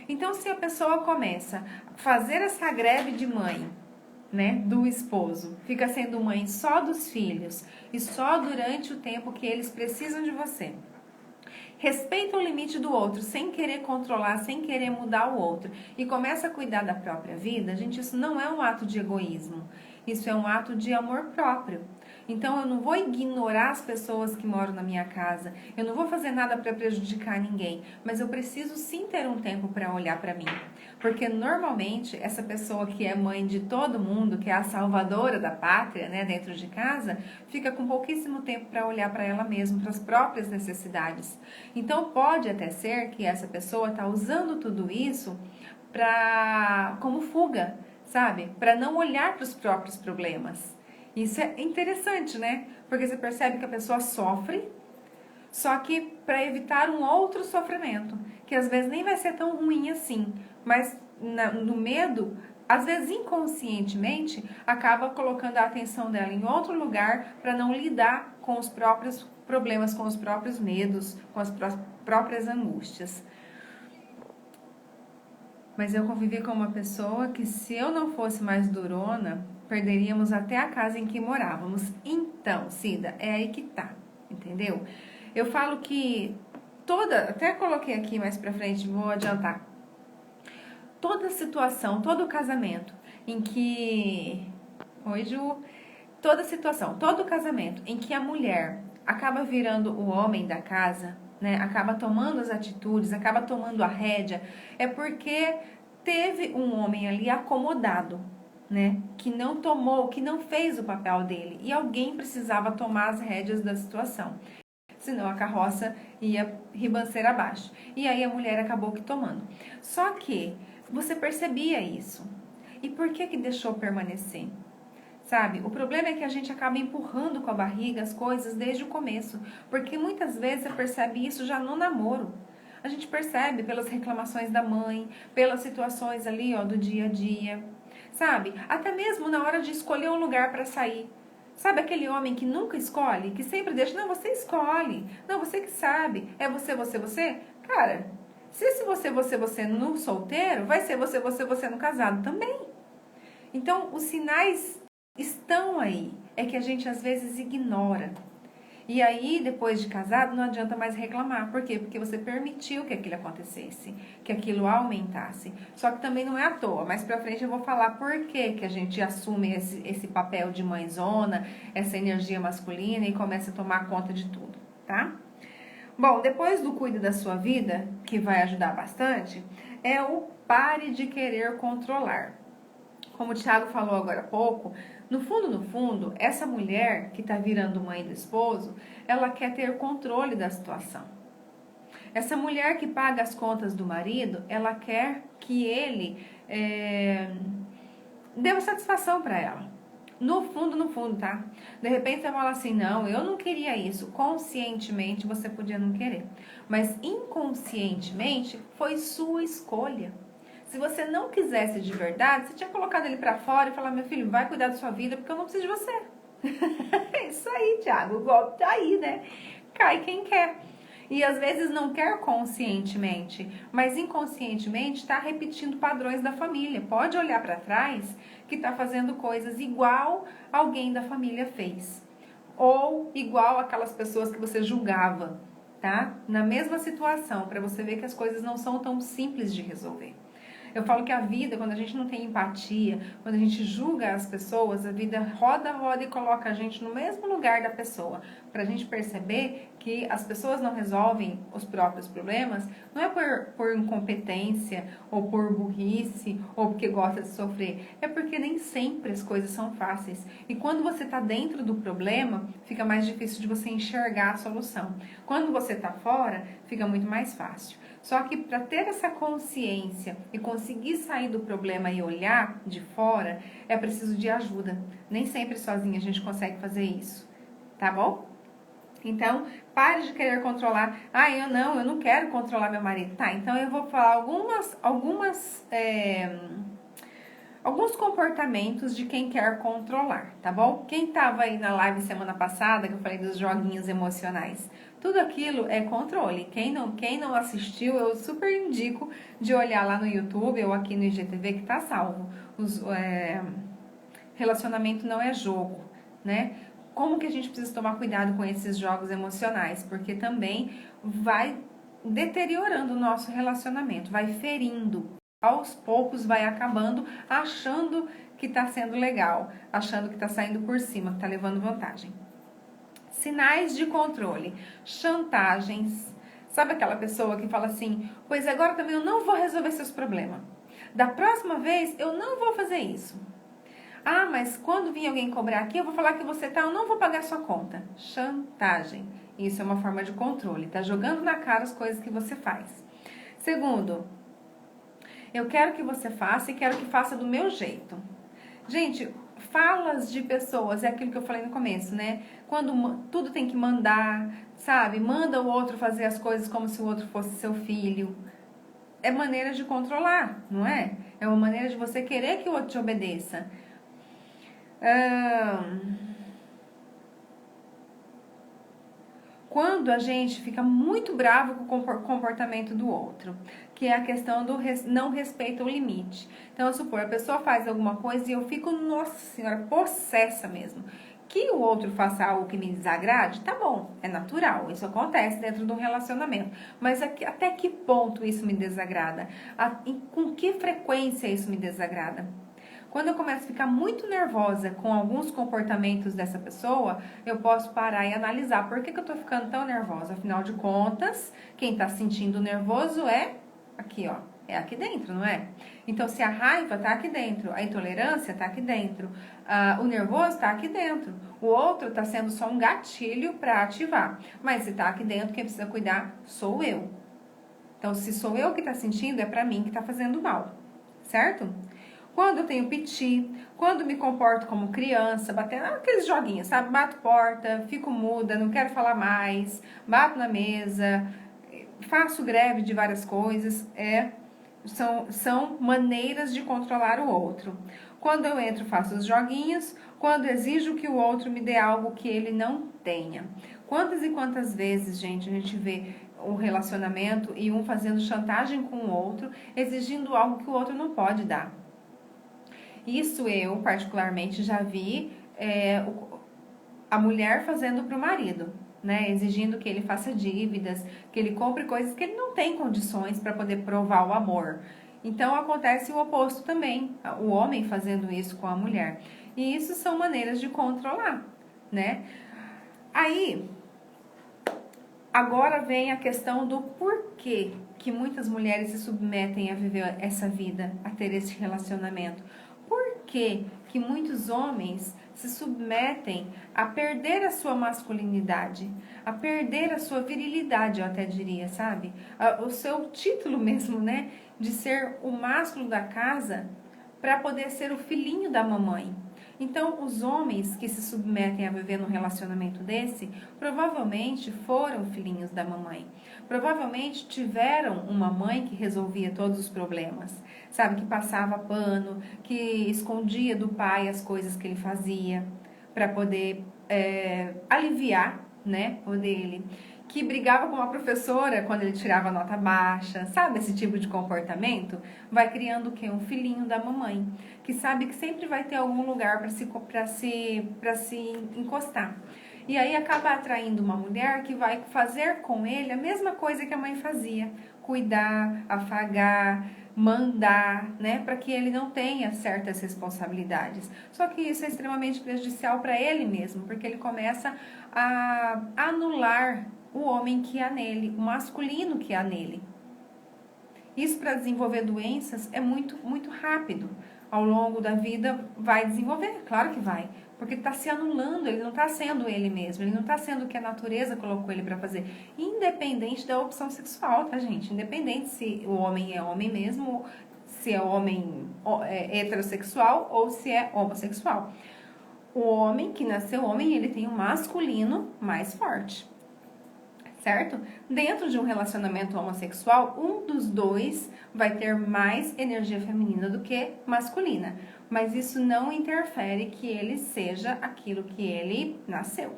Então, se a pessoa começa a fazer essa greve de mãe, né, do esposo, fica sendo mãe só dos filhos e só durante o tempo que eles precisam de você, respeita o limite do outro, sem querer controlar, sem querer mudar o outro, e começa a cuidar da própria vida, gente, isso não é um ato de egoísmo, isso é um ato de amor próprio. Então eu não vou ignorar as pessoas que moram na minha casa, eu não vou fazer nada para prejudicar ninguém, mas eu preciso sim ter um tempo para olhar para mim. Porque normalmente essa pessoa que é mãe de todo mundo, que é a salvadora da pátria, né, dentro de casa, fica com pouquíssimo tempo para olhar para ela mesma, para as próprias necessidades. Então pode até ser que essa pessoa está usando tudo isso como fuga, sabe? Para não olhar para os próprios problemas. Isso é interessante, né? Porque você percebe que a pessoa sofre, só que para evitar um outro sofrimento, que às vezes nem vai ser tão ruim assim, mas no medo, às vezes inconscientemente, acaba colocando a atenção dela em outro lugar para não lidar com os próprios problemas, com os próprios medos, com as próprias angústias. Mas eu convivi com uma pessoa que, se eu não fosse mais durona, perderíamos até a casa em que morávamos. Então, Cida, é aí que tá, entendeu? Eu falo que até coloquei aqui mais pra frente, vou adiantar. Toda situação, todo casamento em que... Oi, Ju. Toda situação, todo casamento em que a mulher acaba virando o homem da casa, né, acaba tomando as atitudes, acaba tomando a rédea, é porque teve um homem ali acomodado, né, que não tomou, que não fez o papel dele, e alguém precisava tomar as rédeas da situação, senão a carroça ia ribanceira abaixo. E aí a mulher acabou que tomando. Só que você percebia isso. E por que deixou permanecer? Sabe? O problema é que a gente acaba empurrando com a barriga as coisas desde o começo, porque muitas vezes você percebe isso já no namoro. A gente percebe pelas reclamações da mãe, pelas situações ali, ó, do dia a dia, sabe? Até mesmo na hora de escolher um lugar para sair. Sabe aquele homem que nunca escolhe, que sempre deixa, não, você escolhe, não, você que sabe, é você, você, você? Cara, se esse você, você, você no solteiro, vai ser você, você, você no casado também. Então, os sinais estão aí, é que a gente às vezes ignora. E aí, depois de casado, não adianta mais reclamar. Por quê? Porque você permitiu que aquilo acontecesse, que aquilo aumentasse. Só que também não é à toa. Mais pra frente eu vou falar por que a gente assume esse papel de mãezona, essa energia masculina e começa a tomar conta de tudo, tá? Bom, depois do cuide da sua vida, que vai ajudar bastante, é o pare de querer controlar. Como o Thiago falou agora há pouco, no fundo, essa mulher que está virando mãe do esposo, ela quer ter controle da situação. Essa mulher que paga as contas do marido, ela quer que ele dê uma satisfação para ela. No fundo, tá? De repente você fala assim, não, eu não queria isso. Conscientemente você podia não querer. Mas inconscientemente foi sua escolha. Se você não quisesse de verdade, você tinha colocado ele pra fora e falar, meu filho, vai cuidar da sua vida, porque eu não preciso de você. É isso aí, Thiago, o golpe tá aí, né? Cai quem quer. E às vezes não quer conscientemente, mas inconscientemente está repetindo padrões da família. Pode olhar para trás que está fazendo coisas igual alguém da família fez. Ou igual aquelas pessoas que você julgava, tá? Na mesma situação, para você ver que as coisas não são tão simples de resolver. Eu falo que a vida, quando a gente não tem empatia, quando a gente julga as pessoas, a vida roda e coloca a gente no mesmo lugar da pessoa. Pra gente perceber que as pessoas não resolvem os próprios problemas, não é por incompetência, ou por burrice, ou porque gosta de sofrer. É porque nem sempre as coisas são fáceis. E quando você tá dentro do problema, fica mais difícil de você enxergar a solução. Quando você tá fora, fica muito mais fácil. Só que para ter essa consciência e conseguir sair do problema e olhar de fora, é preciso de ajuda. Nem sempre sozinha a gente consegue fazer isso, tá bom? Então, pare de querer controlar. Ah, eu não quero controlar meu marido. Tá, então eu vou falar alguns comportamentos de quem quer controlar, tá bom? Quem estava aí na live semana passada, que eu falei dos joguinhos emocionais, tudo aquilo é controle. Quem não assistiu, eu super indico de olhar lá no YouTube ou aqui no IGTV que tá salvo. Relacionamento não é jogo, né? Como que a gente precisa tomar cuidado com esses jogos emocionais? Porque também vai deteriorando o nosso relacionamento, vai ferindo. Aos poucos vai acabando achando que tá sendo legal, achando que tá saindo por cima, que tá levando vantagem. Sinais de controle, chantagens. Sabe aquela pessoa que fala assim, pois agora também eu não vou resolver seus problemas. Da próxima vez eu não vou fazer isso. Ah, mas quando vir alguém cobrar aqui, eu vou falar que você tá, eu não vou pagar sua conta. Chantagem. Isso é uma forma de controle, tá jogando na cara as coisas que você faz. Segundo, eu quero que você faça e quero que faça do meu jeito. Gente, falas de pessoas, é aquilo que eu falei no começo, né? Quando tudo tem que mandar, sabe? Manda o outro fazer as coisas como se o outro fosse seu filho. É maneira de controlar, não é? É uma maneira de você querer que o outro te obedeça. Quando a gente fica muito bravo com o comportamento do outro, que é a questão do não respeito ao limite. Então, supor, a pessoa faz alguma coisa e eu fico, nossa senhora, possessa mesmo. Que o outro faça algo que me desagrade, tá bom, é natural, isso acontece dentro de um relacionamento. Mas até que ponto isso me desagrada? Com que frequência isso me desagrada? Quando eu começo a ficar muito nervosa com alguns comportamentos dessa pessoa, eu posso parar e analisar por que eu tô ficando tão nervosa. Afinal de contas, quem tá sentindo nervoso é aqui, ó. É aqui dentro, não é? Então, se a raiva tá aqui dentro, a intolerância tá aqui dentro, o nervoso tá aqui dentro, o outro tá sendo só um gatilho para ativar. Mas se tá aqui dentro, quem precisa cuidar sou eu. Então, se sou eu que tá sentindo, é pra mim que tá fazendo mal, certo? Quando eu tenho piti, quando me comporto como criança, batendo aqueles joguinhos, sabe? Bato porta, fico muda, não quero falar mais, bato na mesa, faço greve de várias coisas, são maneiras de controlar o outro. Quando eu entro, faço os joguinhos, quando exijo que o outro me dê algo que ele não tenha. Quantas e quantas vezes, gente, a gente vê o relacionamento e um fazendo chantagem com o outro, exigindo algo que o outro não pode dar. Isso eu, particularmente, já vi a mulher fazendo para o marido, né? Exigindo que ele faça dívidas, que ele compre coisas que ele não tem condições para poder provar o amor. Então, acontece o oposto também, o homem fazendo isso com a mulher. E isso são maneiras de controlar, né? Aí, agora vem a questão do porquê que muitas mulheres se submetem a viver essa vida, a ter esse relacionamento. Por que muitos homens se submetem a perder a sua masculinidade, a perder a sua virilidade, eu até diria, sabe? O seu título mesmo, né? De ser o másculo da casa para poder ser o filhinho da mamãe. Então, os homens que se submetem a viver num relacionamento desse, provavelmente foram filhinhos da mamãe. Provavelmente tiveram uma mãe que resolvia todos os problemas, sabe? Que passava pano, que escondia do pai as coisas que ele fazia, para poder aliviar, né, o dele. que brigava com uma professora quando ele tirava nota baixa, sabe esse tipo de comportamento? Vai criando o quê? Um filhinho da mamãe, que sabe que sempre vai ter algum lugar para se encostar. E aí acaba atraindo uma mulher que vai fazer com ele a mesma coisa que a mãe fazia, cuidar, afagar, mandar, né, para que ele não tenha certas responsabilidades. Só que isso é extremamente prejudicial para ele mesmo, porque ele começa a anular o homem que há nele, o masculino que há nele. Isso para desenvolver doenças é muito rápido. Ao longo da vida vai desenvolver, claro que vai, porque está se anulando, ele não está sendo ele mesmo, ele não está sendo o que a natureza colocou ele para fazer, independente da opção sexual, tá, gente? Independente se o homem é homem mesmo, se é homem heterossexual ou se é homossexual. O homem que nasceu homem, ele tem um masculino mais forte, certo? Dentro de um relacionamento homossexual, um dos dois vai ter mais energia feminina do que masculina, mas isso não interfere que ele seja aquilo que ele nasceu,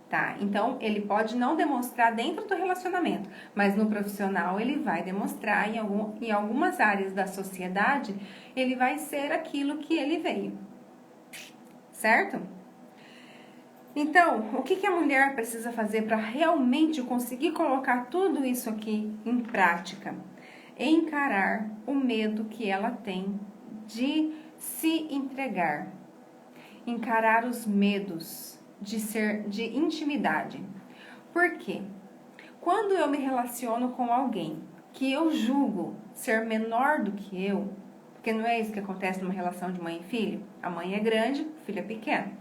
tá? Então, ele pode não demonstrar dentro do relacionamento, mas no profissional ele vai demonstrar, em algumas áreas da sociedade, ele vai ser aquilo que ele veio, certo? Então, o que a mulher precisa fazer para realmente conseguir colocar tudo isso aqui em prática? Encarar o medo que ela tem de se entregar. Encarar os medos de intimidade. Por quê? Quando eu me relaciono com alguém que eu julgo ser menor do que eu, porque não é isso que acontece numa relação de mãe e filho? A mãe é grande, o filho é pequeno.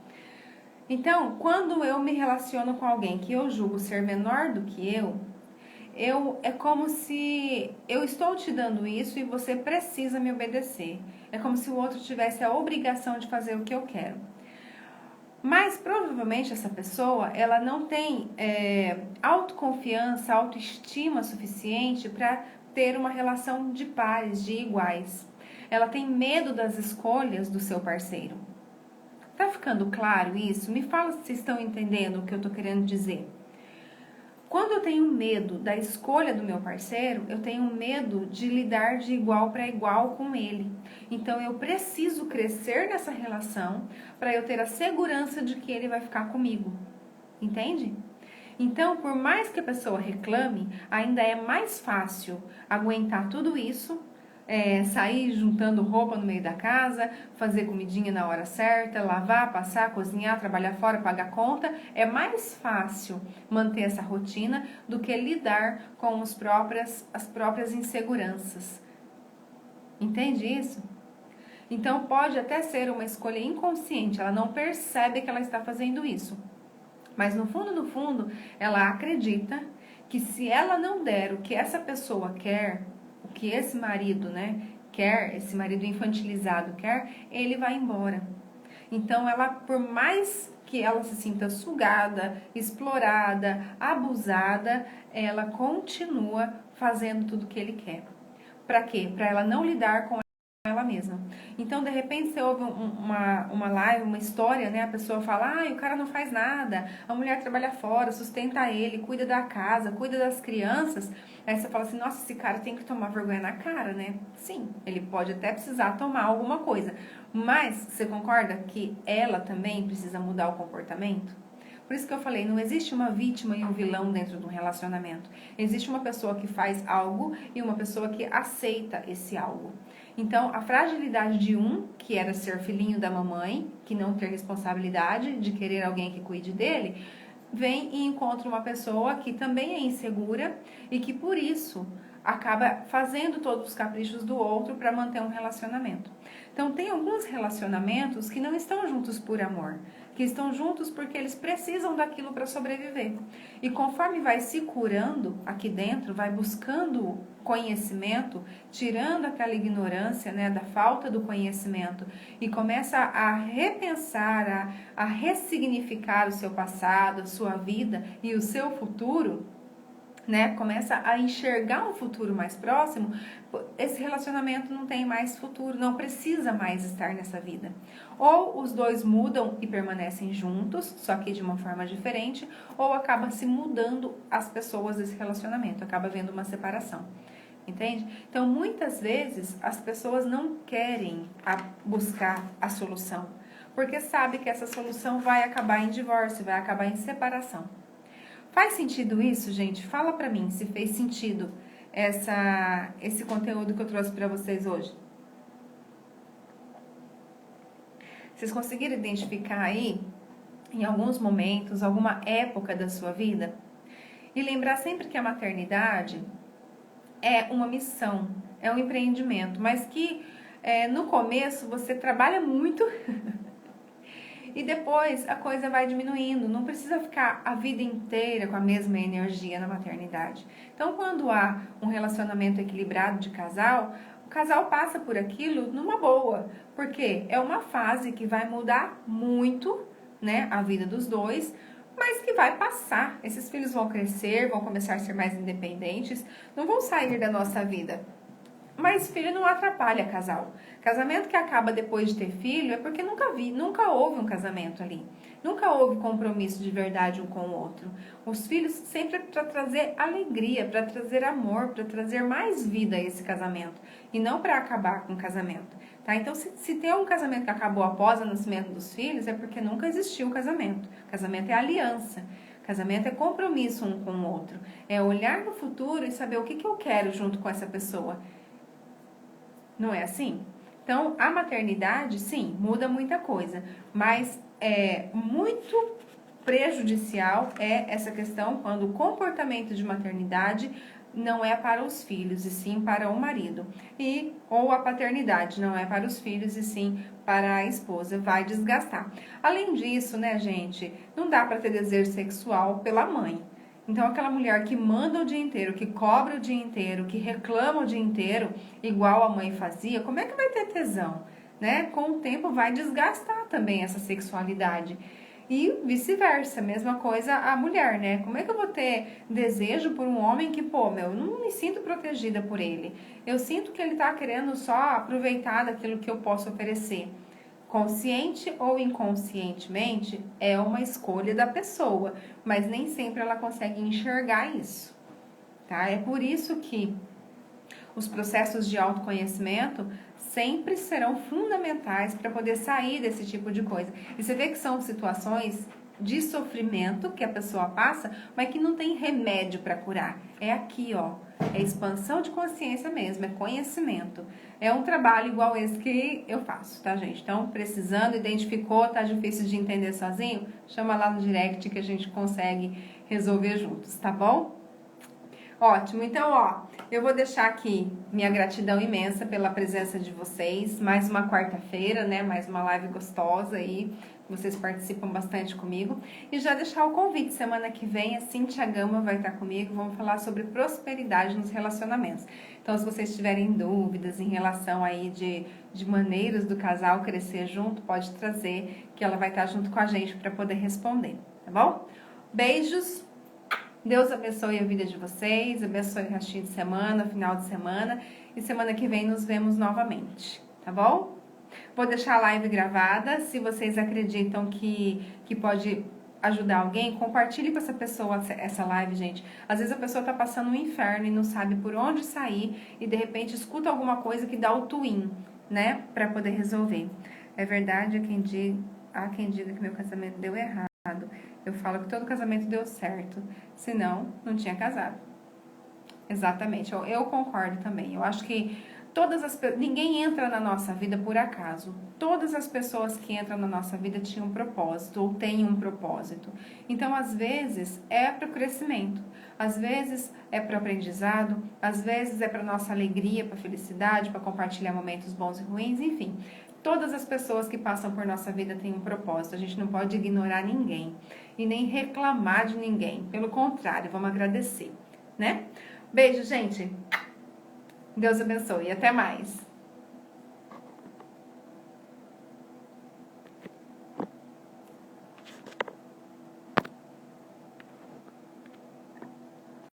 Então, quando eu me relaciono com alguém que eu julgo ser menor do que é como se eu estou te dando isso e você precisa me obedecer. É como se o outro tivesse a obrigação de fazer o que eu quero. Mas provavelmente essa pessoa, ela não tem autoconfiança, autoestima suficiente para ter uma relação de pares, de iguais. Ela tem medo das escolhas do seu parceiro. Tá ficando claro isso? Me fala se vocês estão entendendo o que eu tô querendo dizer. Quando eu tenho medo da escolha do meu parceiro, eu tenho medo de lidar de igual para igual com ele. Então eu preciso crescer nessa relação para eu ter a segurança de que ele vai ficar comigo. Entende? Então, por mais que a pessoa reclame, ainda é mais fácil aguentar tudo isso, sair juntando roupa no meio da casa, fazer comidinha na hora certa, lavar, passar, cozinhar, trabalhar fora, pagar conta. É mais fácil manter essa rotina do que lidar com as próprias inseguranças. Entende isso? Então pode até ser uma escolha inconsciente, ela não percebe que ela está fazendo isso. Mas no fundo, ela acredita que se ela não der o que essa pessoa quer, o que esse marido, quer, esse marido infantilizado quer, ele vai embora. Então, ela, por mais que ela se sinta sugada, explorada, abusada, ela continua fazendo tudo o que ele quer. Para quê? Para ela não lidar com ela mesma. Então, de repente, você ouve uma live, uma história, né? A pessoa fala, o cara não faz nada, a mulher trabalha fora, sustenta ele, cuida da casa, cuida das crianças. Aí você fala assim, nossa, esse cara tem que tomar vergonha na cara, né? Sim, ele pode até precisar tomar alguma coisa. Mas, você concorda que ela também precisa mudar o comportamento? Por isso que eu falei, não existe uma vítima e um vilão dentro de um relacionamento. Existe uma pessoa que faz algo e uma pessoa que aceita esse algo. Então, a fragilidade de um, que era ser filhinho da mamãe, que não ter responsabilidade de querer alguém que cuide dele, vem e encontra uma pessoa que também é insegura e que, por isso, acaba fazendo todos os caprichos do outro para manter um relacionamento. Então, tem alguns relacionamentos que não estão juntos por amor, que estão juntos porque eles precisam daquilo para sobreviver. E conforme vai se curando aqui dentro, vai buscando conhecimento, tirando aquela ignorância, da falta do conhecimento, e começa a repensar, a ressignificar o seu passado, a sua vida e o seu futuro, né, começa a enxergar um futuro mais próximo, esse relacionamento não tem mais futuro, não precisa mais estar nessa vida. Ou os dois mudam e permanecem juntos, só que de uma forma diferente, ou acaba se mudando as pessoas desse relacionamento, acaba havendo uma separação. Entende? Então, muitas vezes, as pessoas não querem buscar a solução, porque sabe que essa solução vai acabar em divórcio, vai acabar em separação. Faz sentido isso, gente? Fala pra mim se fez sentido esse conteúdo que eu trouxe pra vocês hoje. Vocês conseguiram identificar aí, em alguns momentos, alguma época da sua vida? E lembrar sempre que a maternidade é uma missão, é um empreendimento, mas que no começo você trabalha muito e depois a coisa vai diminuindo. Não precisa ficar a vida inteira com a mesma energia na maternidade. Então, quando há um relacionamento equilibrado de casal, o casal passa por aquilo numa boa, porque é uma fase que vai mudar muito, né, a vida dos dois, mas que vai passar. Esses filhos vão crescer, vão começar a ser mais independentes, não vão sair da nossa vida. Mas filho não atrapalha casal. Casamento que acaba depois de ter filho é porque nunca houve um casamento ali. Nunca houve compromisso de verdade um com o outro. Os filhos sempre para trazer alegria, para trazer amor, para trazer mais vida a esse casamento. E não para acabar com o casamento. Tá? Então, se tem um casamento que acabou após o nascimento dos filhos, é porque nunca existiu o casamento. Casamento é aliança. Casamento é compromisso um com o outro. É olhar no futuro e saber o que eu quero junto com essa pessoa. Não é assim? Então, a maternidade, sim, muda muita coisa, mas é muito prejudicial essa questão quando o comportamento de maternidade não é para os filhos, e sim para o marido. Ou a paternidade não é para os filhos, e sim para a esposa. Vai desgastar. Além disso, né, gente, não dá para ter desejo sexual pela mãe. Então, aquela mulher que manda o dia inteiro, que cobra o dia inteiro, que reclama o dia inteiro, igual a mãe fazia, como é que vai ter tesão? Né? Com o tempo vai desgastar também essa sexualidade. E vice-versa, mesma coisa a mulher, né? Como é que eu vou ter desejo por um homem que, eu não me sinto protegida por ele. Eu sinto que ele tá querendo só aproveitar daquilo que eu posso oferecer. Consciente ou inconscientemente, é uma escolha da pessoa, mas nem sempre ela consegue enxergar isso, tá? É por isso que os processos de autoconhecimento sempre serão fundamentais para poder sair desse tipo de coisa. E você vê que são situações de sofrimento que a pessoa passa, mas que não tem remédio para curar. É aqui, ó. É expansão de consciência mesmo, é conhecimento. É um trabalho igual esse que eu faço, tá, gente? Então, precisando, identificou, tá difícil de entender sozinho? Chama lá no direct que a gente consegue resolver juntos, tá bom? Ótimo, então, eu vou deixar aqui minha gratidão imensa pela presença de vocês. Mais uma quarta-feira, né? Mais uma live gostosa aí. Vocês participam bastante comigo. E já deixar o convite, semana que vem a Cíntia Gama vai estar comigo. Vamos falar sobre prosperidade nos relacionamentos. Então, se vocês tiverem dúvidas em relação aí de maneiras do casal crescer junto, pode trazer, que ela vai estar junto com a gente para poder responder, tá bom? Beijos! Deus abençoe a vida de vocês, abençoe o restinho de semana, final de semana. E semana que vem nos vemos novamente, tá bom? Vou deixar a live gravada. Se vocês acreditam que pode ajudar alguém, compartilhe com essa pessoa essa live, gente. Às vezes a pessoa tá passando um inferno e não sabe por onde sair. E de repente escuta alguma coisa que dá o twin, né? Pra poder resolver. É verdade, há quem diga que meu casamento deu errado. Eu falo que todo casamento deu certo, senão não tinha casado. Exatamente, eu concordo também. Eu acho que ninguém entra na nossa vida por acaso. Todas as pessoas que entram na nossa vida tinham um propósito ou têm um propósito. Então, às vezes, é para o crescimento, às vezes é para o aprendizado, às vezes é para nossa alegria, para felicidade, para compartilhar momentos bons e ruins, enfim. Todas as pessoas que passam por nossa vida têm um propósito. A gente não pode ignorar ninguém e nem reclamar de ninguém. Pelo contrário, vamos agradecer, né? Beijo, gente. Deus abençoe e até mais.